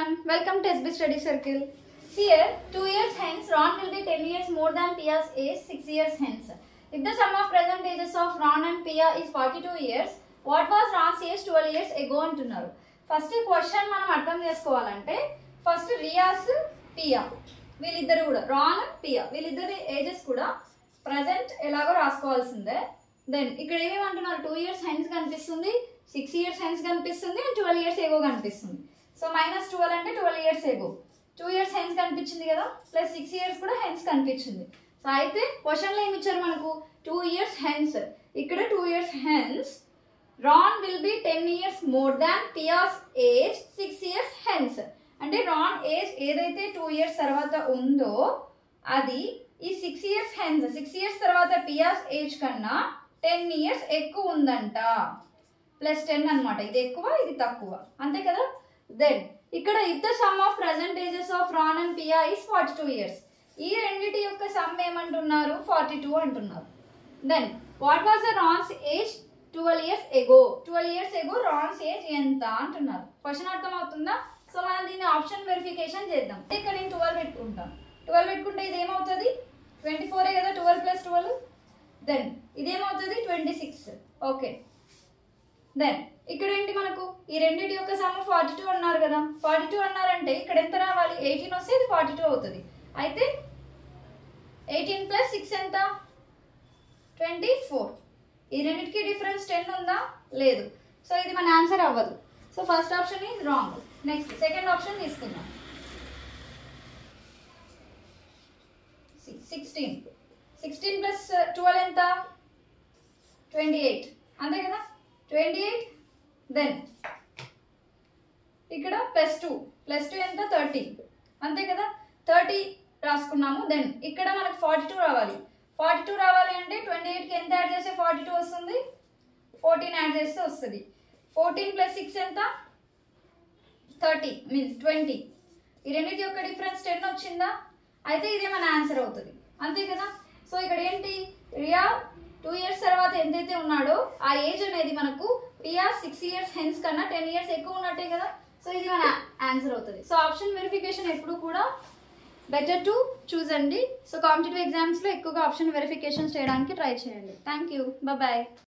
everyone, welcome to SB Study Circle. Here, 2 years hence, Ron will be 10 years more than Pia's age 6 years hence. If the sum of present ages of Ron and Pia is 42 years, what was Ron's age 12 years ago అంటున్నారు. First question మనం అర్థం చేసుకోవాలంటే first రియాస్ Piya వీళ్ళిద్దరు కూడా రాన్ పియా వీళ్ళిద్దరి ages కూడా present ఎలాగో రాసుకోవాల్సిందే. Then ఇక్కడ ఏమేమంటున్నారు 2 years హెన్స్ కనిపిస్తుంది, 6 years హెన్స్ కనిపిస్తుంది అండ్ 12 years ఏగో కనిపిస్తుంది. సో -12 అంటే 12 years ఏగో, 2 years హెన్స్ కనిపించింది కదా, ప్లస్ 6 years కూడా హెన్స్ కనిపించింది. సో అయితే క్వశ్చన్లో ఏమి ఇచ్చారు మనకు 2 years హెన్స్, ఇక్కడ 2 years hence Ron will be 10 years more than Pia's age 6 years hence. అంటే Ron ఏజ్ ఏదైతే 2 years తర్వాత ఉందో అది ఈ 6 years hence 6 years తర్వాత Pia's ఏజ్ కన్నా 10 years ఎక్కువ ఉందంట. ప్లస్ 10 అనమాట, ఇది ఎక్కువ ఇది తక్కువ అంతే కదా. దెన్ ఇక్కడ if the sum of present ages of Ron and Pia is 42 years. ఈ రెండిటి యొక్క సమ్ ఏమంటున్నారు 42 అంటున్నారు. Then what was the Ron's age 12 years ago. 12 years ago Ron's age ఎంత అంటున్నారు. క్వశ్చన్ అర్థం అవుతుందా? సో మనం దీన్ని ఆప్షన్ వెరిఫికేషన్ చేద్దాం. ఇక్కడ నేను 12 పెట్టుకుంటాను. 12 పెట్టుకుంటే ఇది ఏమవుతుంది 24 కదా, 12 + 12. దెన్ ఇదేమవుతుంది 26. ఓకే, దెన్ ఇక్కడ ఏంటి మనకు ఈ రెండింటి యొక్క సమ్ 42 అన్నారు కదా. 42 అన్నారంటే ఇక్కడ ఎంత రావాలి 18 వస్తే ఇది 42 అవుతుంది. అయితే 18 + 6 ఎంత 24. ఈ రెండింటికి డిఫరెన్స్ 10 ఉందా? లేదు. సో ఇది మన ఆన్సర్ అవ్వదు. So first option is wrong. Next second option తీసుకుందాం. 16 + 12 ఎంత 28 అంతే కదా, 28. దెన్ ఇక్కడ +2 ఎంత 30 అంతే కదా, 30 రాసుకున్నాము. దెన్ ఇక్కడ మనకు 42 రావాలి. 42 రావాలి అంటే 28కి ఎంత యాడ్ చేస్తే 42 వస్తుంది, 14 యాడ్ చేస్తే వస్తుంది. 14 + 6 ఎంత 30 మీన్స్ 20. ఈ రెండింటి యొక్క డిఫరెన్స్ 10 వచ్చిందా? అయితే ఇదే మన ఆన్సర్ అవుతుంది అంతే కదా. సో ఇక్కడ ఏంటి రియా 2 years తర్వాత ఎంతైతే ఉన్నాడో ఆ ఏజ్ అనేది మనకు పియా 6 years హెన్స్ కన్నా 10 years ఎక్కువ ఉన్నట్టే కదా. సో ఇది మన ఆన్సర్ అవుతుంది. సో ఆప్షన్ వెరిఫికేషన్ ఎప్పుడు కూడా బెటర్ టు చూస్ అండి. సో కాంపిటేటివ్ ఎగ్జామ్స్లో ఎక్కువగా ఆప్షన్ వెరిఫికేషన్ చేయడానికి ట్రై చేయండి. Thank you, bye.